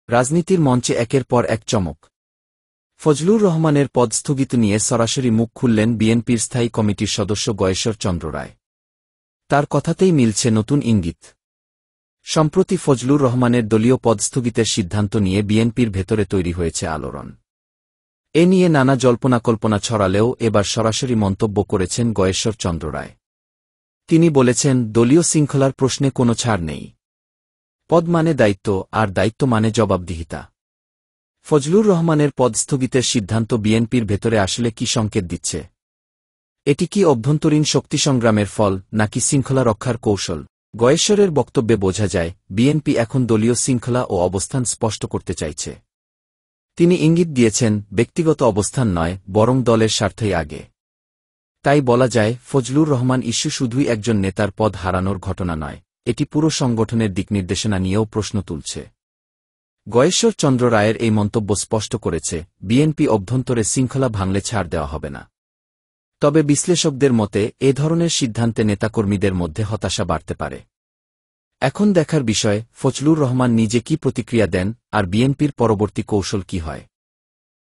রাজনীতির মঞ্চে একের পর এক চমক। ফজলুর রহমানের পদ স্থগিত নিয়ে সরাসরি মুখ খুললেন বিএনপির স্থায়ী কমিটির সদস্য গয়েশ্বর চন্দ্র রায়। তার কথাতেই মিলছে নতুন ইঙ্গিত। সম্প্রতি ফজলুর রহমানের দলীয় পদ স্থগিতের সিদ্ধান্ত নিয়ে বিএনপির ভেতরে তৈরি হয়েছে আলোড়ন। এ নিয়ে নানা জল্পনা-কল্পনা ছড়ালেও এবার সরাসরি মন্তব্য করেছেন গয়েশ্বর চন্দ্র রায়। তিনি বলেছেন, দলীয় শৃঙ্খলার প্রশ্নে কোনো ছাড় নেই। পদ মানে দায়িত্ব, আর দায়িত্ব মানে জবাবদিহিতা। ফজলুর রহমানের পদ স্থগিতের সিদ্ধান্ত বিএনপির ভেতরে আসলে কি সংকেত দিচ্ছে? এটি কি অভ্যন্তরীণ শক্তিসংগ্রামের ফল, নাকি শৃঙ্খলা রক্ষার কৌশল? গয়েশ্বরের বক্তব্যে বোঝা যায়, বিএনপি এখন দলীয় শৃঙ্খলা ও অবস্থান স্পষ্ট করতে চাইছে। তিনি ইঙ্গিত দিয়েছেন, ব্যক্তিগত অবস্থান নয়, বরং দলের স্বার্থই আগে। তাই বলা যায়, ফজলুর রহমান ইস্যু শুধুই একজন নেতার পদ হারানোর ঘটনা নয়, এটি পুরো সংগঠনের দিকনির্দেশনা নিয়েও প্রশ্ন তুলছে। গয়েশ্বর চন্দ্র রায়ের এই মন্তব্য স্পষ্ট করেছে, বিএনপি অভ্যন্তরে শৃঙ্খলা ভাঙলে ছাড় দেওয়া হবে না। তবে বিশ্লেষকদের মতে এ ধরনের সিদ্ধান্তে নেতাকর্মীদের মধ্যে হতাশা বাড়তে পারে। এখন দেখার বিষয়, ফজলুর রহমান নিজে কি প্রতিক্রিয়া দেন, আর বিএনপির পরবর্তী কৌশল কি হয়।